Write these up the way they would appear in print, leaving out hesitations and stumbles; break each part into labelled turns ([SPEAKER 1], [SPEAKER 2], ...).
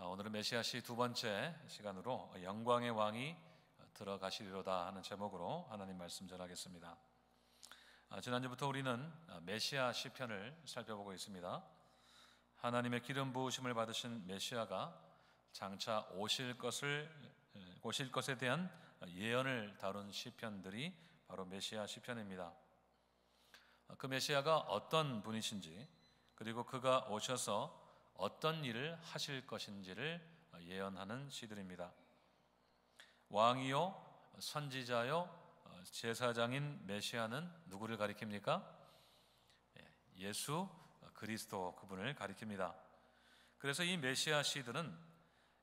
[SPEAKER 1] 오늘은 메시아시 두 번째 시간으로 영광의 왕이 들어가시리로다 하는 제목으로 하나님 말씀 전하겠습니다. 지난주부터 우리는 메시아 시편을 살펴보고 있습니다. 하나님의 기름 부으심을 받으신 메시아가 장차 오실 것에 대한 예언을 다룬 시편들이 바로 메시아 시편입니다. 그 메시아가 어떤 분이신지, 그리고 그가 오셔서 어떤 일을 하실 것인지를 예언하는 시들입니다. 왕이요, 선지자요, 제사장인 메시아는 누구를 가리킵니까? 예수 그리스도, 그분을 가리킵니다. 그래서 이 메시아 시들은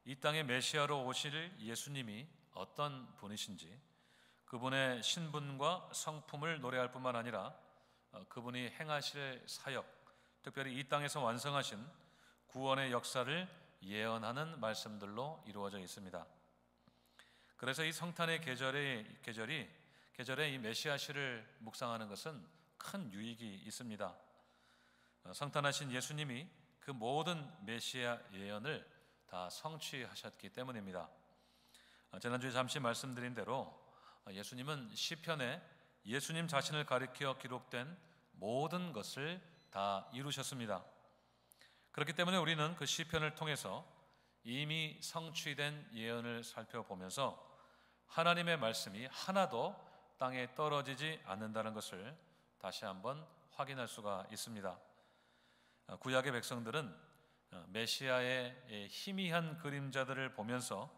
[SPEAKER 1] 이 땅에 메시아로 오실 예수님이 어떤 분이신지, 그분의 신분과 성품을 노래할 뿐만 아니라 그분이 행하실 사역, 특별히 이 땅에서 완성하신 구원의 역사를 예언하는 말씀들로 이루어져 있습니다. 그래서 이 성탄의 계절에 이 메시아 시를 묵상하는 것은 큰 유익이 있습니다. 성탄하신 예수님이 그 모든 메시아 예언을 다 성취하셨기 때문입니다. 지난주에 잠시 말씀드린 대로 예수님은 시편에 예수님 자신을 가리켜 기록된 모든 것을 다 이루셨습니다. 그렇기 때문에 우리는 그 시편을 통해서 이미 성취된 예언을 살펴보면서 하나님의 말씀이 하나도 땅에 떨어지지 않는다는 것을 다시 한번 확인할 수가 있습니다. 구약의 백성들은 메시아의 희미한 그림자들을 보면서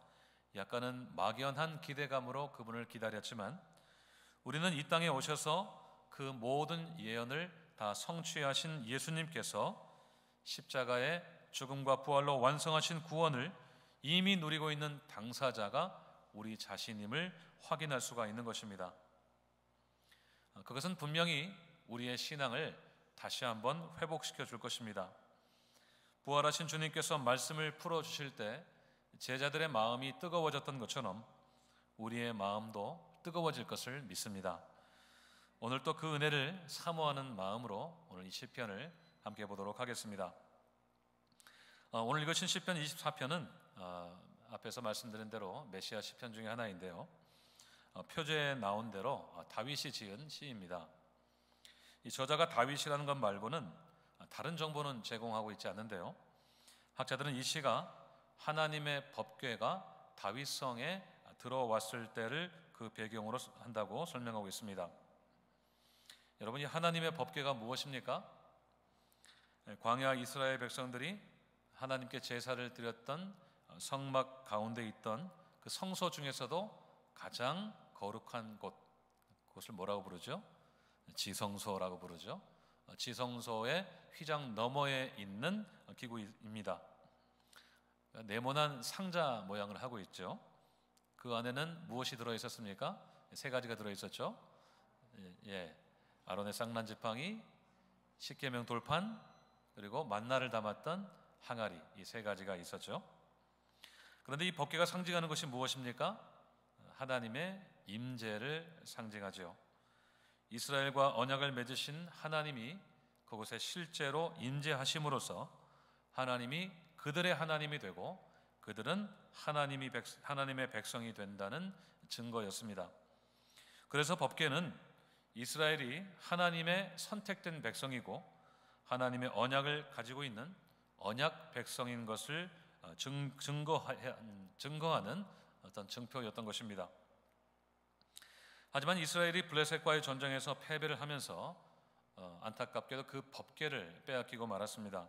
[SPEAKER 1] 약간은 막연한 기대감으로 그분을 기다렸지만, 우리는 이 땅에 오셔서 그 모든 예언을 다 성취하신 예수님께서 십자가의 죽음과 부활로 완성하신 구원을 이미 누리고 있는 당사자가 우리 자신임을 확인할 수가 있는 것입니다. 그것은 분명히 우리의 신앙을 다시 한번 회복시켜 줄 것입니다. 부활하신 주님께서 말씀을 풀어주실 때 제자들의 마음이 뜨거워졌던 것처럼 우리의 마음도 뜨거워질 것을 믿습니다. 오늘 또 그 은혜를 사모하는 마음으로 오늘 이 시편을 함께 보도록 하겠습니다. 오늘 읽으신 시편 24편은 앞에서 말씀드린 대로 메시아 시편 중에 하나인데요, 표제에 나온 대로 다윗이 지은 시입니다. 이 저자가 다윗이라는 것 말고는 다른 정보는 제공하고 있지 않는데요, 학자들은 이 시가 하나님의 법궤가 다윗성에 들어왔을 때를 그 배경으로 한다고 설명하고 있습니다. 여러분, 이 하나님의 법궤가 무엇입니까? 광야 이스라엘 백성들이 하나님께 제사를 드렸던 성막 가운데 있던 그 성소 중에서도 가장 거룩한 그것을 뭐라고 부르죠? 지성소라고 부르죠. 지성소의 휘장 너머에 있는 기구입니다. 네모난 상자 모양을 하고 있죠. 그 안에는 무엇이 들어있었습니까? 세 가지가 들어있었죠. 아론의 쌍난 지팡이, 십계명 돌판, 그리고 만나를 담았던 항아리, 이 세 가지가 있었죠. 그런데 이 법궤가 상징하는 것이 무엇입니까? 하나님의 임재를 상징하죠. 이스라엘과 언약을 맺으신 하나님이 그곳에 실제로 임재하심으로써 하나님이 그들의 하나님이 되고 그들은 하나님의 백성이 된다는 증거였습니다. 그래서 법궤는 이스라엘이 하나님의 선택된 백성이고 하나님의 언약을 가지고 있는 언약 백성인 것을 증거하는 어떤 증표였던 것입니다. 하지만 이스라엘이 블레셋과의 전쟁에서 패배를 하면서 안타깝게도 그 법궤를 빼앗기고 말았습니다.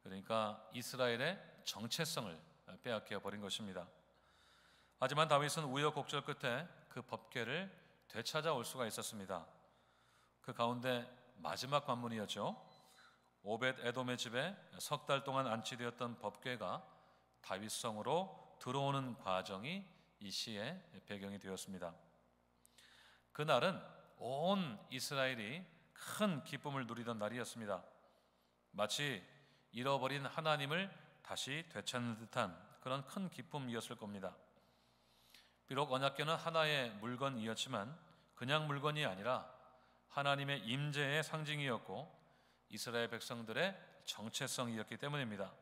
[SPEAKER 1] 그러니까 이스라엘의 정체성을 빼앗겨 버린 것입니다. 하지만 다윗은 우여곡절 끝에 그 법궤를 되찾아올 수가 있었습니다. 그 가운데 마지막 관문이었죠. 오벳 에돔의 집에 석 달 동안 안치되었던 법궤가 다윗성으로 들어오는 과정이 이 시의 배경이 되었습니다. 그날은 온 이스라엘이 큰 기쁨을 누리던 날이었습니다. 마치 잃어버린 하나님을 다시 되찾는 듯한 그런 큰 기쁨이었을 겁니다. 비록 언약궤는 하나의 물건이었지만 그냥 물건이 아니라 하나님의 임재의 상징이었고 이스라엘 백성들의 정체성이었기 때문입니다.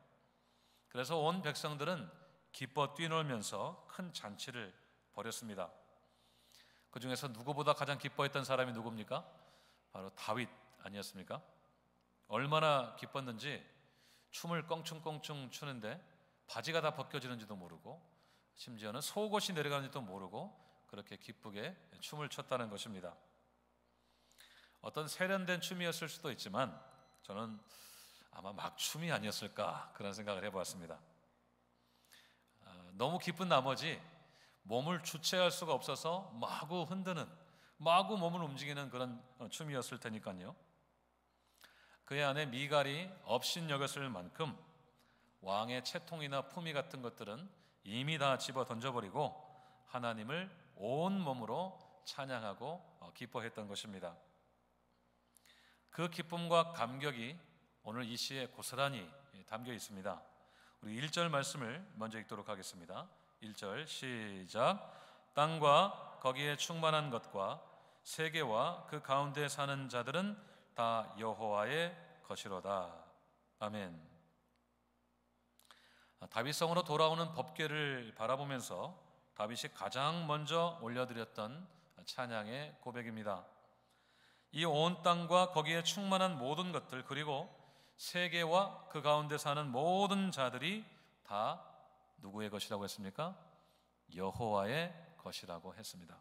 [SPEAKER 1] 그래서 온 백성들은 기뻐 뛰놀면서 큰 잔치를 벌였습니다. 그 중에서 누구보다 가장 기뻐했던 사람이 누굽니까? 바로 다윗 아니었습니까? 얼마나 기뻤는지 춤을 껑충껑충 추는데 바지가 다 벗겨지는지도 모르고 심지어는 속옷이 내려가는지도 모르고 그렇게 기쁘게 춤을 췄다는 것입니다. 어떤 세련된 춤이었을 수도 있지만 저는 아마 막춤이 아니었을까 그런 생각을 해보았습니다. 너무 기쁜 나머지 몸을 주체할 수가 없어서 마구 흔드는, 마구 몸을 움직이는 그런 춤이었을 테니까요. 그의 아내 미갈이 업신여겼을 만큼 왕의 채통이나 품위 같은 것들은 이미 다 집어 던져버리고 하나님을 온 몸으로 찬양하고 기뻐했던 것입니다. 그 기쁨과 감격이 오늘 이 시에 고스란히 담겨 있습니다. 우리 1절 말씀을 먼저 읽도록 하겠습니다. 1절 시작. 땅과 거기에 충만한 것과 세계와 그 가운데 사는 자들은 다 여호와의 것이로다. 아멘. 다윗성으로 돌아오는 법궤를 바라보면서 다윗이 가장 먼저 올려드렸던 찬양의 고백입니다. 이 온 땅과 거기에 충만한 모든 것들, 그리고 세계와 그 가운데 사는 모든 자들이 다 누구의 것이라고 했습니까? 여호와의 것이라고 했습니다.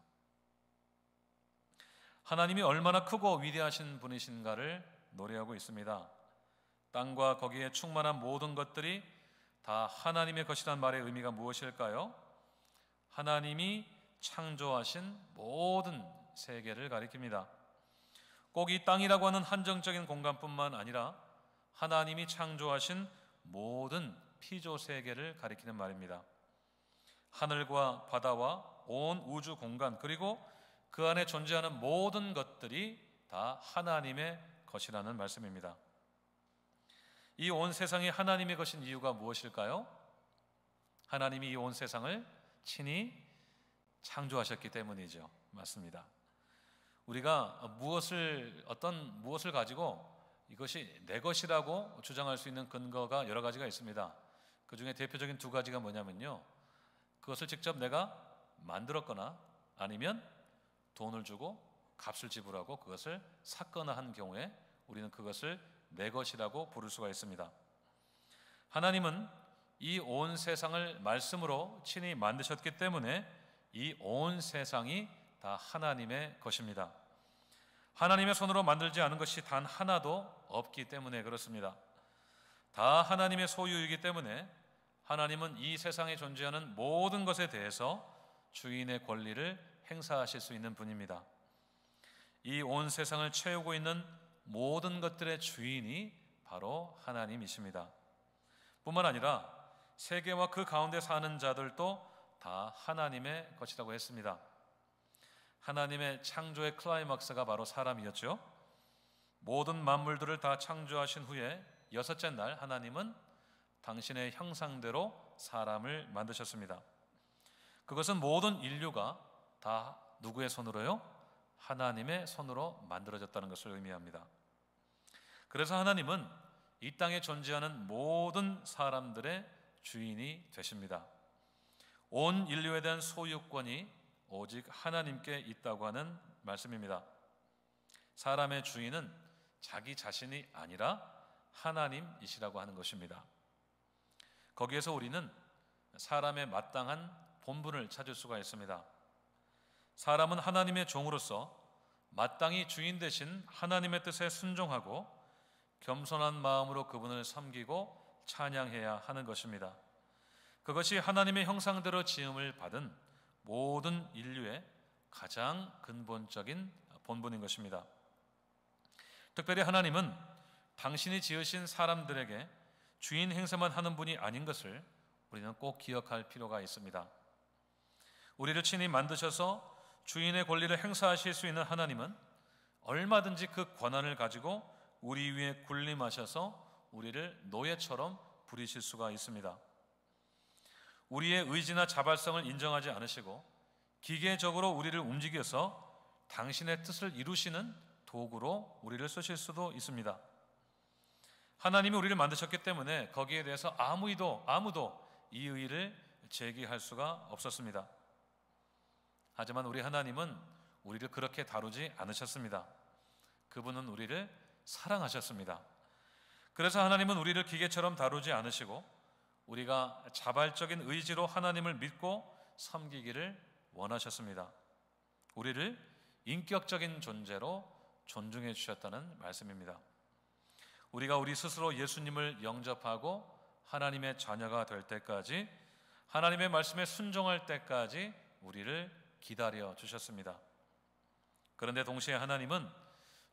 [SPEAKER 1] 하나님이 얼마나 크고 위대하신 분이신가를 노래하고 있습니다. 땅과 거기에 충만한 모든 것들이 다 하나님의 것이란 말의 의미가 무엇일까요? 하나님이 창조하신 모든 세계를 가리킵니다. 꼭 이 땅이라고 하는 한정적인 공간뿐만 아니라 하나님이 창조하신 모든 피조 세계를 가리키는 말입니다. 하늘과 바다와 온 우주 공간, 그리고 그 안에 존재하는 모든 것들이 다 하나님의 것이라는 말씀입니다. 이 온 세상이 하나님의 것인 이유가 무엇일까요? 하나님이 이 온 세상을 친히 창조하셨기 때문이죠. 맞습니다. 우리가 무엇을 가지고 이것이 내 것이라고 주장할 수 있는 근거가 여러 가지가 있습니다. 그 중에 대표적인 두 가지가 뭐냐면요, 그것을 직접 내가 만들었거나 아니면 돈을 주고 값을 지불하고 그것을 샀거나 한 경우에 우리는 그것을 내 것이라고 부를 수가 있습니다. 하나님은 이 온 세상을 말씀으로 친히 만드셨기 때문에 이 온 세상이 다 하나님의 것입니다. 하나님의 손으로 만들지 않은 것이 단 하나도 없기 때문에 그렇습니다. 다 하나님의 소유이기 때문에 하나님은 이 세상에 존재하는 모든 것에 대해서 주인의 권리를 행사하실 수 있는 분입니다. 이 온 세상을 채우고 있는 모든 것들의 주인이 바로 하나님이십니다. 뿐만 아니라 세계와 그 가운데 사는 자들도 다 하나님의 것이라고 했습니다. 하나님의 창조의 클라이막스가 바로 사람이었죠. 모든 만물들을 다 창조하신 후에 여섯째 날 하나님은 당신의 형상대로 사람을 만드셨습니다. 그것은 모든 인류가 다 누구의 손으로요? 하나님의 손으로 만들어졌다는 것을 의미합니다. 그래서 하나님은 이 땅에 존재하는 모든 사람들의 주인이 되십니다. 온 인류에 대한 소유권이 오직 하나님께 있다고 하는 말씀입니다. 사람의 주인은 자기 자신이 아니라 하나님이시라고 하는 것입니다. 거기에서 우리는 사람의 마땅한 본분을 찾을 수가 있습니다. 사람은 하나님의 종으로서 마땅히 주인 되신 하나님의 뜻에 순종하고 겸손한 마음으로 그분을 섬기고 찬양해야 하는 것입니다. 그것이 하나님의 형상대로 지음을 받은 모든 인류의 가장 근본적인 본분인 것입니다. 특별히 하나님은 당신이 지으신 사람들에게 주인 행세만 하는 분이 아닌 것을 우리는 꼭 기억할 필요가 있습니다. 우리를 친히 만드셔서 주인의 권리를 행사하실 수 있는 하나님은 얼마든지 그 권한을 가지고 우리 위에 군림하셔서 우리를 노예처럼 부리실 수가 있습니다. 우리의 의지나 자발성을 인정하지 않으시고 기계적으로 우리를 움직여서 당신의 뜻을 이루시는 도구로 우리를 쓰실 수도 있습니다. 하나님이 우리를 만드셨기 때문에 거기에 대해서 아무도 이의를 제기할 수가 없었습니다. 하지만 우리 하나님은 우리를 그렇게 다루지 않으셨습니다. 그분은 우리를 사랑하셨습니다. 그래서 하나님은 우리를 기계처럼 다루지 않으시고 우리가 자발적인 의지로 하나님을 믿고 섬기기를 원하셨습니다. 우리를 인격적인 존재로 존중해 주셨다는 말씀입니다. 우리가 우리 스스로 예수님을 영접하고 하나님의 자녀가 될 때까지, 하나님의 말씀에 순종할 때까지 우리를 기다려 주셨습니다. 그런데 동시에 하나님은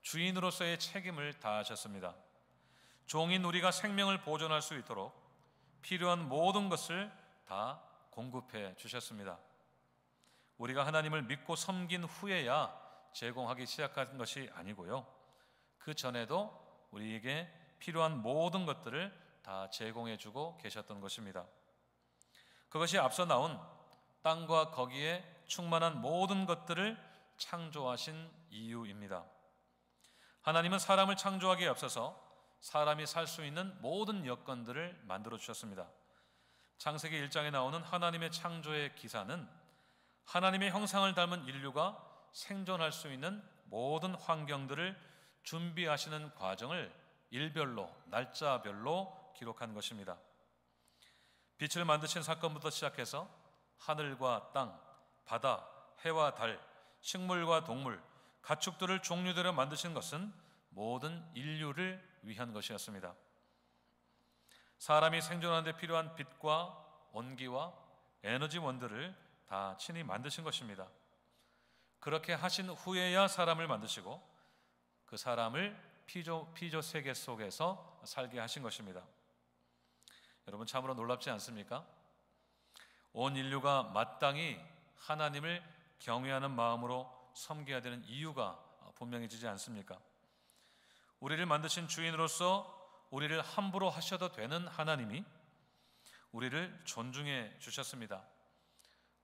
[SPEAKER 1] 주인으로서의 책임을 다하셨습니다. 종인 우리가 생명을 보존할 수 있도록 필요한 모든 것을 다 공급해 주셨습니다. 우리가 하나님을 믿고 섬긴 후에야 제공하기 시작한 것이 아니고요, 그 전에도 우리에게 필요한 모든 것들을 다 제공해 주고 계셨던 것입니다. 그것이 앞서 나온 땅과 거기에 충만한 모든 것들을 창조하신 이유입니다. 하나님은 사람을 창조하기에 앞서서 사람이 살 수 있는 모든 여건들을 만들어 주셨습니다. 창세기 1장에 나오는 하나님의 창조의 기사는 하나님의 형상을 닮은 인류가 생존할 수 있는 모든 환경들을 준비하시는 과정을 일별로, 날짜별로 기록한 것입니다. 빛을 만드신 사건부터 시작해서 하늘과 땅, 바다, 해와 달, 식물과 동물, 가축들을 종류대로 만드신 것은 모든 인류를 위한 것이었습니다. 사람이 생존하는 데 필요한 빛과 온기와 에너지원들을 다 친히 만드신 것입니다. 그렇게 하신 후에야 사람을 만드시고 그 사람을 피조 세계 속에서 살게 하신 것입니다. 여러분, 참으로 놀랍지 않습니까? 온 인류가 마땅히 하나님을 경외하는 마음으로 섬겨야 되는 이유가 분명해지지 않습니까? 우리를 만드신 주인으로서 우리를 함부로 하셔도 되는 하나님이 우리를 존중해 주셨습니다.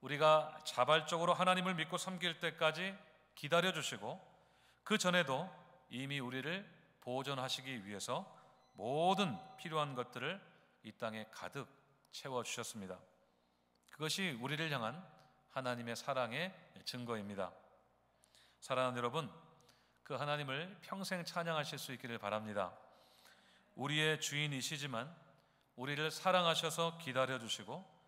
[SPEAKER 1] 우리가 자발적으로 하나님을 믿고 섬길 때까지 기다려 주시고 그 전에도 이미 우리를 보존하시기 위해서 모든 필요한 것들을 이 땅에 가득 채워주셨습니다. 그것이 우리를 향한 하나님의 사랑의 증거입니다. 사랑하는 여러분, 그 하나님을 평생 찬양하실 수 있기를 바랍니다. 우리의 주인이시지만 우리를 사랑하셔서 기다려주시고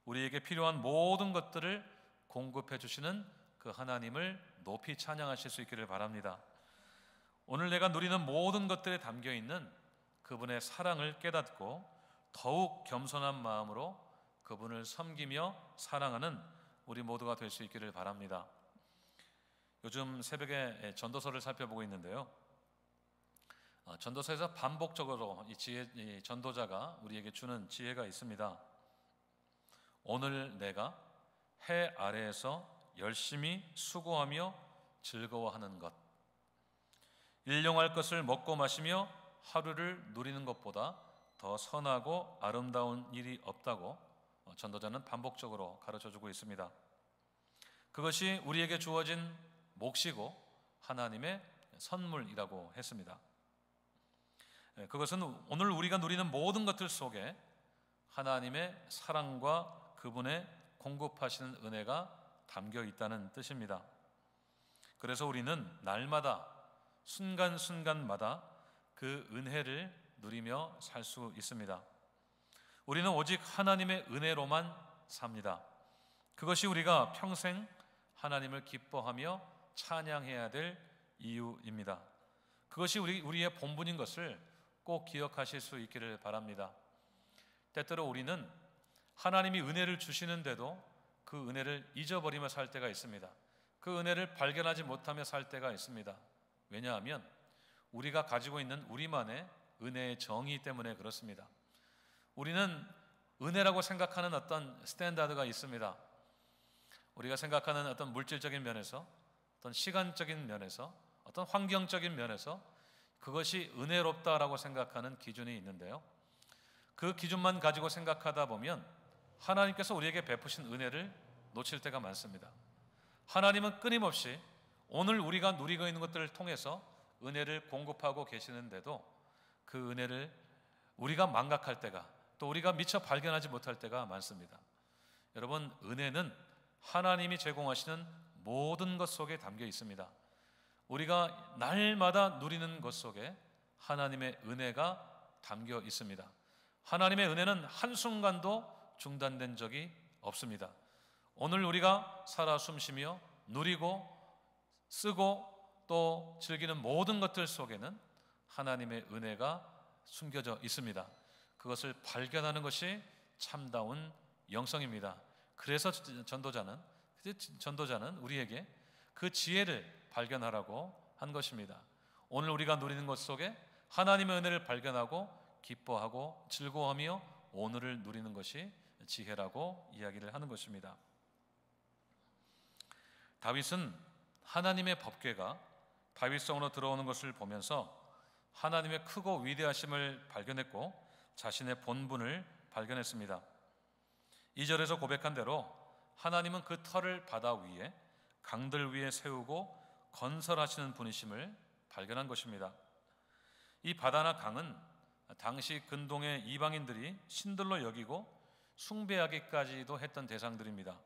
[SPEAKER 1] 우리에게 필요한 모든 것들을 공급해 주시는 그 하나님을 높이 찬양하실 수 있기를 바랍니다. 오늘 내가 누리는 모든 것들에 담겨있는 그분의 사랑을 깨닫고 더욱 겸손한 마음으로 그분을 섬기며 사랑하는 우리 모두가 될 수 있기를 바랍니다. 요즘 새벽에 전도서를 살펴보고 있는데요, 전도서에서 반복적으로 이 전도자가 우리에게 주는 지혜가 있습니다. 오늘 내가 해 아래에서 열심히 수고하며 즐거워하는 것, 일용할 것을 먹고 마시며 하루를 누리는 것보다 더 선하고 아름다운 일이 없다고 전도자는 반복적으로 가르쳐주고 있습니다. 그것이 우리에게 주어진 몫이고 하나님의 선물이라고 했습니다. 그것은 오늘 우리가 누리는 모든 것들 속에 하나님의 사랑과 그분의 공급하시는 은혜가 담겨 있다는 뜻입니다. 그래서 우리는 날마다 순간순간마다 그 은혜를 누리며 살 수 있습니다. 우리는 오직 하나님의 은혜로만 삽니다. 그것이 우리가 평생 하나님을 기뻐하며 찬양해야 될 이유입니다. 그것이 우리의 본분인 것을 꼭 기억하실 수 있기를 바랍니다. 때때로 우리는 하나님이 은혜를 주시는데도 그 은혜를 잊어버리며 살 때가 있습니다. 그 은혜를 발견하지 못하며 살 때가 있습니다. 왜냐하면 우리가 가지고 있는 우리만의 은혜의 정의 때문에 그렇습니다. 우리는 은혜라고 생각하는 어떤 스탠다드가 있습니다. 우리가 생각하는 어떤 물질적인 면에서, 어떤 시간적인 면에서, 어떤 환경적인 면에서 그것이 은혜롭다라고 생각하는 기준이 있는데요, 그 기준만 가지고 생각하다 보면 하나님께서 우리에게 베푸신 은혜를 놓칠 때가 많습니다. 하나님은 끊임없이 오늘 우리가 누리고 있는 것들을 통해서 은혜를 공급하고 계시는데도 그 은혜를 우리가 망각할 때가, 또 우리가 미처 발견하지 못할 때가 많습니다. 여러분, 은혜는 하나님이 제공하시는 모든 것 속에 담겨 있습니다. 우리가 날마다 누리는 것 속에 하나님의 은혜가 담겨 있습니다. 하나님의 은혜는 한순간도 중단된 적이 없습니다. 오늘 우리가 살아 숨쉬며 누리고 쓰고 또 즐기는 모든 것들 속에는 하나님의 은혜가 숨겨져 있습니다. 그것을 발견하는 것이 참다운 영성입니다. 그래서 전도자는 우리에게 그 지혜를 발견하라고 한 것입니다. 오늘 우리가 누리는 것 속에 하나님의 은혜를 발견하고 기뻐하고 즐거워하며 오늘을 누리는 것이 지혜라고 이야기를 하는 것입니다. 다윗은 하나님의 법궤가 다윗성으로 들어오는 것을 보면서 하나님의 크고 위대하심을 발견했고 자신의 본분을 발견했습니다. 2절에서 고백한 대로 하나님은 그 터를 바다 위에 강들 위에 세우고 건설하시는 분이심을 발견한 것입니다. 이 바다나 강은 당시 근동의 이방인들이 신들로 여기고 숭배하기까지도 했던 대상들입니다.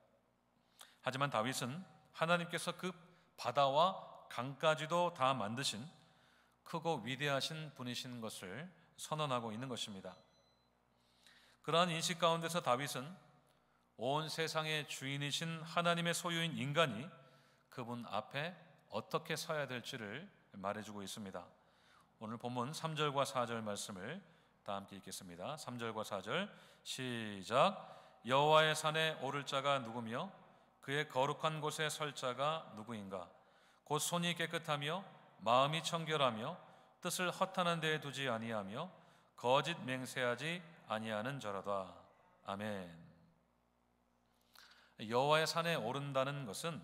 [SPEAKER 1] 하지만 다윗은 하나님께서 그 바다와 강까지도 다 만드신 크고 위대하신 분이신 것을 선언하고 있는 것입니다. 그러한 인식 가운데서 다윗은 온 세상의 주인이신 하나님의 소유인 인간이 그분 앞에 어떻게 서야 될지를 말해주고 있습니다. 오늘 본문 3절과 4절 말씀을 다 함께 읽겠습니다. 3절과 4절 시작. 여호와의 산에 오를 자가 누구며 그의 거룩한 곳에 설 자가 누구인가? 곧 손이 깨끗하며 마음이 청결하며 뜻을 허탄한 데에 두지 아니하며 거짓 맹세하지 아니하는 자로다. 아멘. 여호와의 산에 오른다는 것은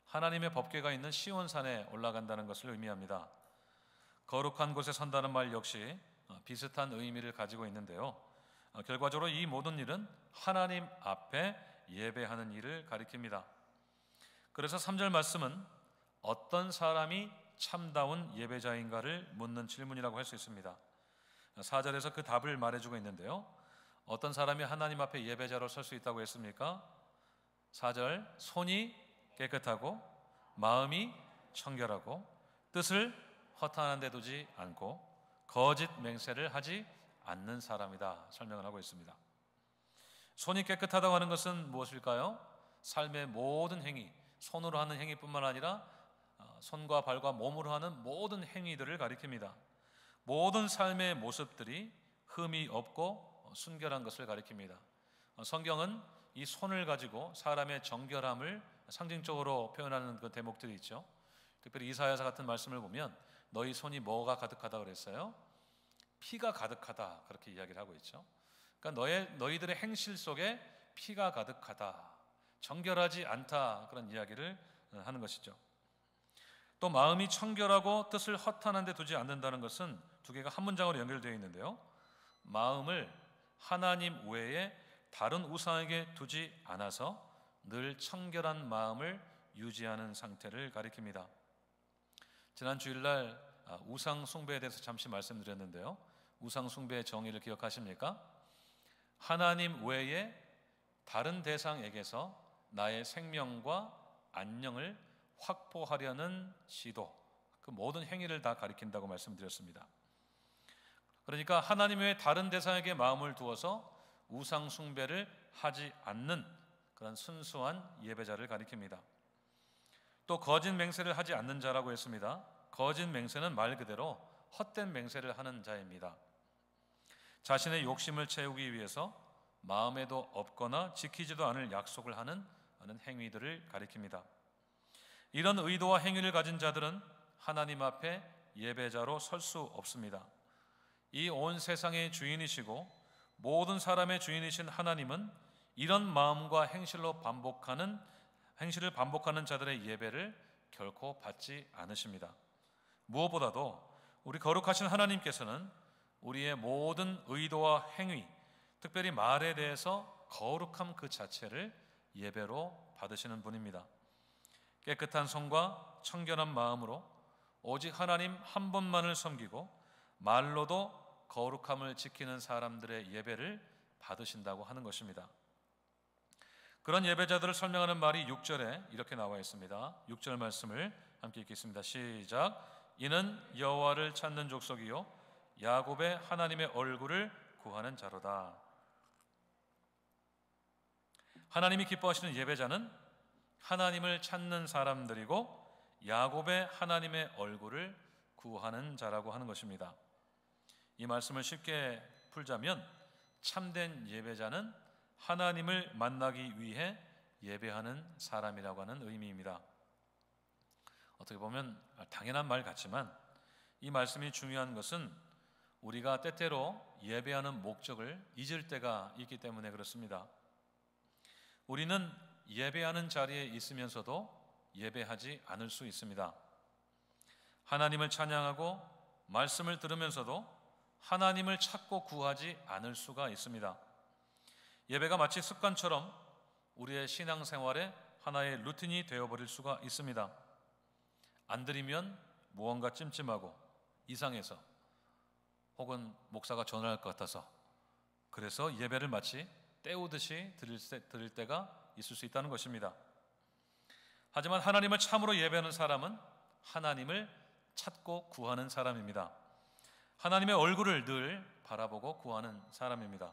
[SPEAKER 1] 하나님의 법궤가 있는 시온산에 올라간다는 것을 의미합니다. 거룩한 곳에 선다는 말 역시 비슷한 의미를 가지고 있는데요. 결과적으로 이 모든 일은 하나님 앞에 예배하는 일을 가리킵니다. 그래서 3절 말씀은 어떤 사람이 참다운 예배자인가를 묻는 질문이라고 할 수 있습니다. 4절에서 그 답을 말해주고 있는데요. 어떤 사람이 하나님 앞에 예배자로 설 수 있다고 했습니까? 4절 손이 깨끗하고 마음이 청결하고 뜻을 허탄한 데 두지 않고 거짓 맹세를 하지 않는 사람이다 설명을 하고 있습니다. 손이 깨끗하다고 하는 것은 무엇일까요? 삶의 모든 행위, 손으로 하는 행위뿐만 아니라 손과 발과 몸으로 하는 모든 행위들을 가리킵니다. 모든 삶의 모습들이 흠이 없고 순결한 것을 가리킵니다. 성경은 이 손을 가지고 사람의 정결함을 상징적으로 표현하는 그 대목들이 있죠. 특별히 이사야서 같은 말씀을 보면 너희 손이 뭐가 가득하다 그랬어요? 피가 가득하다 그렇게 이야기를 하고 있죠. 그러니까 너희들의 행실 속에 피가 가득하다, 정결하지 않다 그런 이야기를 하는 것이죠. 또 마음이 청결하고 뜻을 허탄한 데 두지 않는다는 것은 두 개가 한 문장으로 연결되어 있는데요. 마음을 하나님 외에 다른 우상에게 두지 않아서 늘 청결한 마음을 유지하는 상태를 가리킵니다. 지난 주일날 우상 숭배에 대해서 잠시 말씀드렸는데요. 우상 숭배의 정의를 기억하십니까? 하나님 외에 다른 대상에게서 나의 생명과 안녕을 확보하려는 시도, 그 모든 행위를 다 가리킨다고 말씀드렸습니다. 그러니까 하나님 외에 다른 대상에게 마음을 두어서 우상 숭배를 하지 않는 그런 순수한 예배자를 가리킵니다. 또 거짓 맹세를 하지 않는 자라고 했습니다. 거짓 맹세는 말 그대로 헛된 맹세를 하는 자입니다. 자신의 욕심을 채우기 위해서 마음에도 없거나 지키지도 않을 약속을 하는 행위들을 가리킵니다. 이런 의도와 행위를 가진 자들은 하나님 앞에 예배자로 설 수 없습니다. 이 온 세상의 주인이시고 모든 사람의 주인이신 하나님은 이런 마음과 행실을 반복하는 자들의 예배를 결코 받지 않으십니다. 무엇보다도 우리 거룩하신 하나님께서는 우리의 모든 의도와 행위, 특별히 말에 대해서 거룩함 그 자체를 예배로 받으시는 분입니다. 깨끗한 손과 청결한 마음으로 오직 하나님 한 분만을 섬기고 말로도 거룩함을 지키는 사람들의 예배를 받으신다고 하는 것입니다. 그런 예배자들을 설명하는 말이 6절에 이렇게 나와 있습니다. 6절 말씀을 함께 읽겠습니다. 시작. 이는 여호와를 찾는 족속이요 야곱의 하나님의 얼굴을 구하는 자로다. 하나님이 기뻐하시는 예배자는 하나님을 찾는 사람들이고 야곱의 하나님의 얼굴을 구하는 자라고 하는 것입니다. 이 말씀을 쉽게 풀자면 참된 예배자는 하나님을 만나기 위해 예배하는 사람이라고 하는 의미입니다. 어떻게 보면 당연한 말 같지만 이 말씀이 중요한 것은 우리가 때때로 예배하는 목적을 잊을 때가 있기 때문에 그렇습니다. 우리는 예배하는 자리에 있으면서도 예배하지 않을 수 있습니다. 하나님을 찬양하고 말씀을 들으면서도 하나님을 찾고 구하지 않을 수가 있습니다. 예배가 마치 습관처럼 우리의 신앙생활의 하나의 루틴이 되어버릴 수가 있습니다. 안 드리면 무언가 찜찜하고 이상해서 혹은 목사가 전화할 것 같아서 그래서 예배를 마치 때우듯이 드릴 때가 있을 수 있다는 것입니다. 하지만 하나님을 참으로 예배하는 사람은 하나님을 찾고 구하는 사람입니다. 하나님의 얼굴을 늘 바라보고 구하는 사람입니다.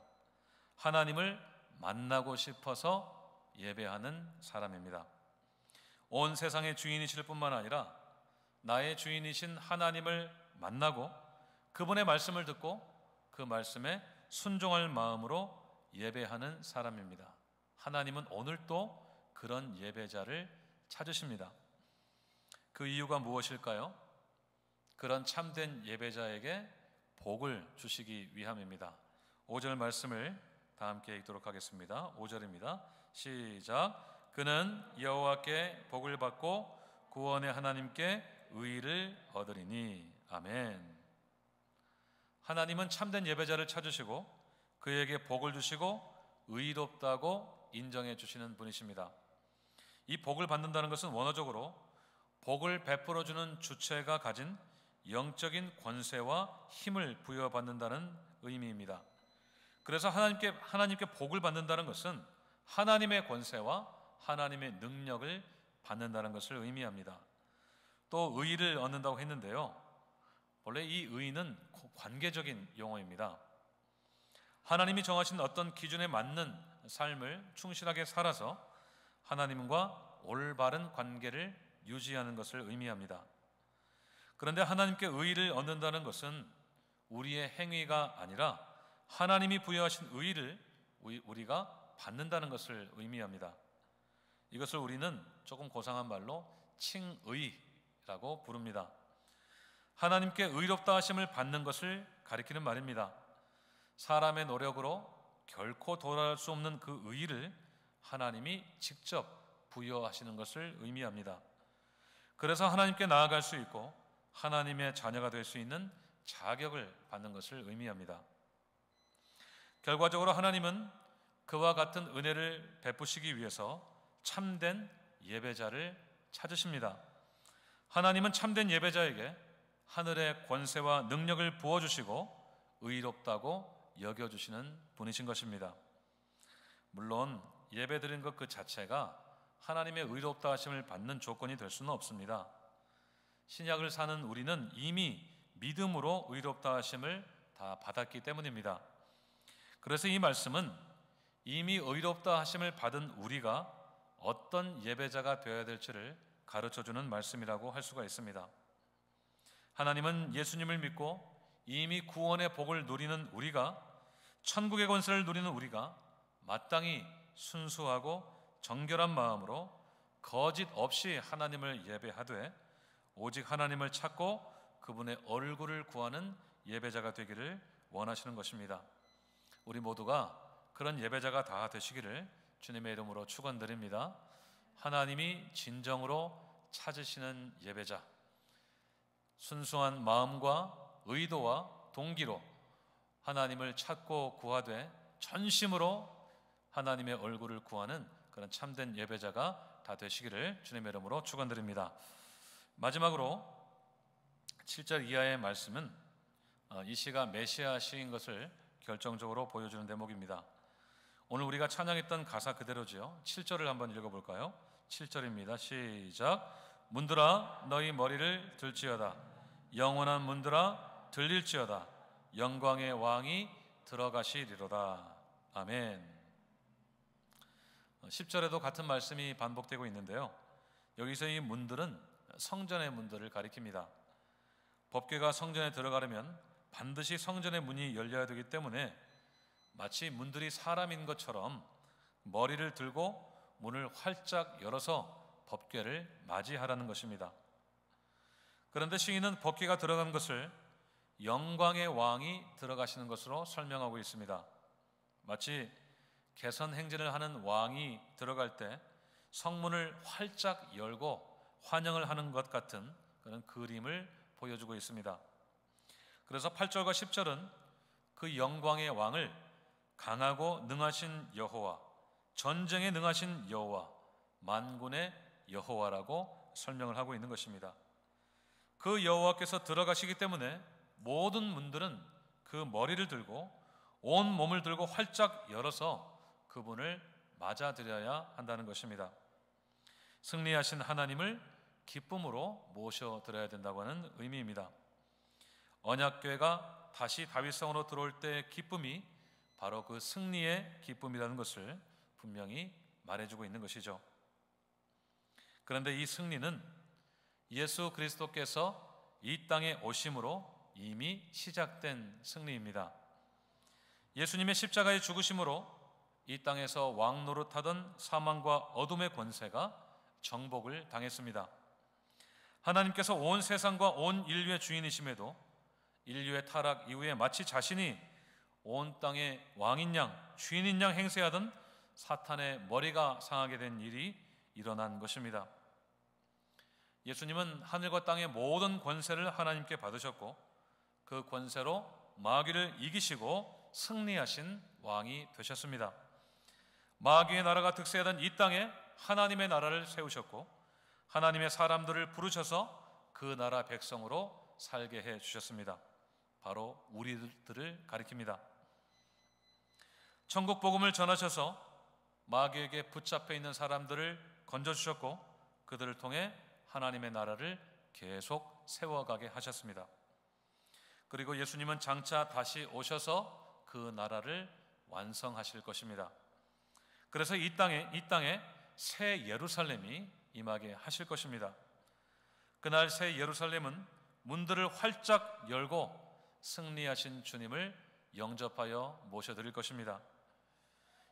[SPEAKER 1] 하나님을 만나고 싶어서 예배하는 사람입니다. 온 세상의 주인이실 뿐만 아니라 나의 주인이신 하나님을 만나고 그분의 말씀을 듣고 그 말씀에 순종할 마음으로 예배하는 사람입니다. 하나님은 오늘도 그런 예배자를 찾으십니다. 그 이유가 무엇일까요? 그런 참된 예배자에게 복을 주시기 위함입니다. 5절 말씀을 다 함께 읽도록 하겠습니다. 5절입니다. 시작. 그는 여호와께 복을 받고 구원의 하나님께 의를 얻으리니. 아멘. 하나님은 참된 예배자를 찾으시고 그에게 복을 주시고 의롭다고 인정해 주시는 분이십니다. 이 복을 받는다는 것은 원어적으로 복을 베풀어 주는 주체가 가진 영적인 권세와 힘을 부여받는다는 의미입니다. 그래서 하나님께 복을 받는다는 것은 하나님의 권세와 하나님의 능력을 받는다는 것을 의미합니다. 또 의를 얻는다고 했는데요. 원래 이 의는 관계적인 용어입니다. 하나님이 정하신 어떤 기준에 맞는 삶을 충실하게 살아서 하나님과 올바른 관계를 유지하는 것을 의미합니다. 그런데 하나님께 의를 얻는다는 것은 우리의 행위가 아니라 하나님이 부여하신 의를 우리가 받는다는 것을 의미합니다. 이것을 우리는 조금 고상한 말로 칭의라고 부릅니다. 하나님께 의롭다 하심을 받는 것을 가리키는 말입니다. 사람의 노력으로 결코 도달할 수 없는 그 의를 하나님이 직접 부여하시는 것을 의미합니다. 그래서 하나님께 나아갈 수 있고 하나님의 자녀가 될 수 있는 자격을 받는 것을 의미합니다. 결과적으로 하나님은 그와 같은 은혜를 베푸시기 위해서 참된 예배자를 찾으십니다. 하나님은 참된 예배자에게 하늘의 권세와 능력을 부어주시고 의롭다고 여겨주시는 분이신 것입니다. 물론 예배드린 것 그 자체가 하나님의 의롭다 하심을 받는 조건이 될 수는 없습니다. 신약을 사는 우리는 이미 믿음으로 의롭다 하심을 다 받았기 때문입니다. 그래서 이 말씀은 이미 의롭다 하심을 받은 우리가 어떤 예배자가 되어야 될지를 가르쳐주는 말씀이라고 할 수가 있습니다. 하나님은 예수님을 믿고 이미 구원의 복을 누리는 우리가, 천국의 권세를 누리는 우리가 마땅히 순수하고 정결한 마음으로 거짓 없이 하나님을 예배하되 오직 하나님을 찾고 그분의 얼굴을 구하는 예배자가 되기를 원하시는 것입니다. 우리 모두가 그런 예배자가 다 되시기를 주님의 이름으로 축원드립니다. 하나님이 진정으로 찾으시는 예배자, 순수한 마음과 의도와 동기로 하나님을 찾고 구하되 전심으로 하나님의 얼굴을 구하는 그런 참된 예배자가 다 되시기를 주님의 이름으로 축원드립니다. 마지막으로 7절 이하의 말씀은 이 시가 메시아 시인 것을 결정적으로 보여주는 대목입니다. 오늘 우리가 찬양했던 가사 그대로지요. 7절을 한번 읽어볼까요? 7절입니다. 시작. 문들아 너희 머리를 들지어다. 영원한 문들아 들릴지어다. 영광의 왕이 들어가시리로다. 아멘. 10절에도 같은 말씀이 반복되고 있는데요, 여기서 이 문들은 성전의 문들을 가리킵니다. 법궤가 성전에 들어가려면 반드시 성전의 문이 열려야 되기 때문에 마치 문들이 사람인 것처럼 머리를 들고 문을 활짝 열어서 법궤를 맞이하라는 것입니다. 그런데 시인은 법궤가 들어간 것을 영광의 왕이 들어가시는 것으로 설명하고 있습니다. 마치 개선 행진을 하는 왕이 들어갈 때 성문을 활짝 열고 환영을 하는 것 같은 그런 그림을 보여주고 있습니다. 그래서 8절과 10절은 그 영광의 왕을 강하고 능하신 여호와, 전쟁에 능하신 여호와, 만군의 여호와라고 설명을 하고 있는 것입니다. 그 여호와께서 들어가시기 때문에 모든 문들은 그 머리를 들고 온 몸을 들고 활짝 열어서 그분을 맞아들여야 한다는 것입니다. 승리하신 하나님을 기쁨으로 모셔드려야 된다고 하는 의미입니다. 언약궤가 다시 다윗성으로 들어올 때의 기쁨이 바로 그 승리의 기쁨이라는 것을 분명히 말해주고 있는 것이죠. 그런데 이 승리는 예수 그리스도께서 이 땅에 오심으로 이미 시작된 승리입니다. 예수님의 십자가의 죽으심으로 이 땅에서 왕 노릇하던 사망과 어둠의 권세가 정복을 당했습니다. 하나님께서 온 세상과 온 인류의 주인이심에도 인류의 타락 이후에 마치 자신이 온 땅의 왕인 양, 주인인 양 행세하던 사탄의 머리가 상하게 된 일이 일어난 것입니다. 예수님은 하늘과 땅의 모든 권세를 하나님께 받으셨고 그 권세로 마귀를 이기시고 승리하신 왕이 되셨습니다. 마귀의 나라가 득세하던 이 땅에 하나님의 나라를 세우셨고 하나님의 사람들을 부르셔서 그 나라 백성으로 살게 해 주셨습니다. 바로 우리들을 가리킵니다. 천국 복음을 전하셔서 마귀에게 붙잡혀 있는 사람들을 건져주셨고 그들을 통해 하나님의 나라를 계속 세워가게 하셨습니다. 그리고 예수님은 장차 다시 오셔서 그 나라를 완성하실 것입니다. 그래서 이 땅에 새 예루살렘이 임하게 하실 것입니다. 그날 새 예루살렘은 문들을 활짝 열고 승리하신 주님을 영접하여 모셔드릴 것입니다.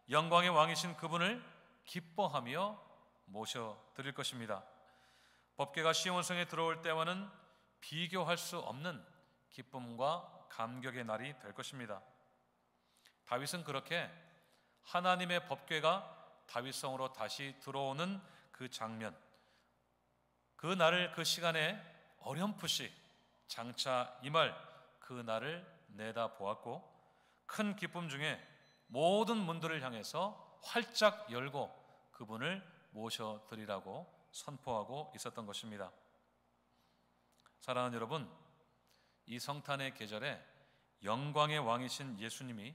[SPEAKER 1] 영광의 왕이신 그분을 기뻐하며 모셔드릴 것입니다. 법궤가 시온성에 들어올 때와는 비교할 수 없는 기쁨과 감격의 날이 될 것입니다. 다윗은 그렇게 하나님의 법궤가 다윗성으로 다시 들어오는 그 장면, 그 날을, 그 시간에 어렴풋이 장차 임할 그 날을 내다보았고 큰 기쁨 중에 모든 문들을 향해서 활짝 열고 그분을 모셔드리라고 선포하고 있었던 것입니다. 사랑하는 여러분, 이 성탄의 계절에 영광의 왕이신 예수님이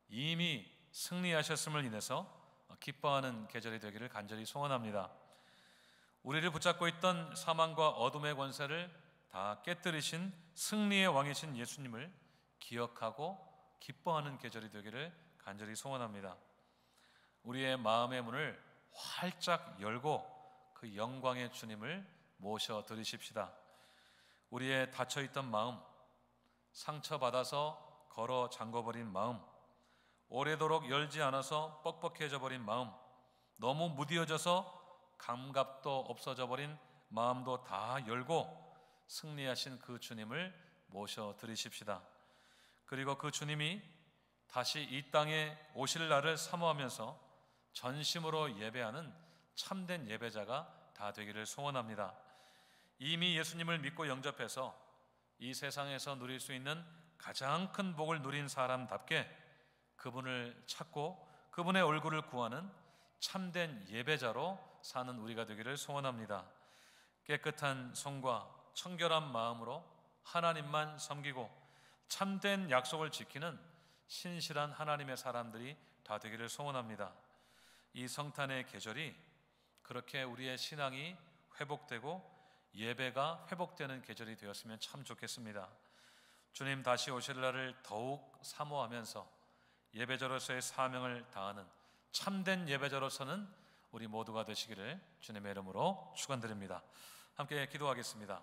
[SPEAKER 1] 이미 승리하셨음을 인해서 기뻐하는 계절이 되기를 간절히 소원합니다. 우리를 붙잡고 있던 사망과 어둠의 권세를 다 깨뜨리신 승리의 왕이신 예수님을 기억하고 기뻐하는 계절이 되기를 간절히 소원합니다. 우리의 마음의 문을 활짝 열고 그 영광의 주님을 모셔드리십시다. 우리의 닫혀있던 마음, 상처받아서 걸어 잠궈버린 마음, 오래도록 열지 않아서 뻑뻑해져 버린 마음, 너무 무디어져서 감각도 없어져 버린 마음도 다 열고 승리하신 그 주님을 모셔드리십시다. 그리고 그 주님이 다시 이 땅에 오실 날을 사모하면서 전심으로 예배하는 참된 예배자가 다 되기를 소원합니다. 이미 예수님을 믿고 영접해서 이 세상에서 누릴 수 있는 가장 큰 복을 누린 사람답게 그분을 찾고 그분의 얼굴을 구하는 참된 예배자로 사는 우리가 되기를 소원합니다. 깨끗한 손과 청결한 마음으로 하나님만 섬기고 참된 약속을 지키는 신실한 하나님의 사람들이 다 되기를 소원합니다. 이 성탄의 계절이 그렇게 우리의 신앙이 회복되고 예배가 회복되는 계절이 되었으면 참 좋겠습니다. 주님 다시 오실 날을 더욱 사모하면서 예배자로서의 사명을 다하는 참된 예배자로서는 우리 모두가 되시기를 주님의 이름으로 축원드립니다. 함께 기도하겠습니다.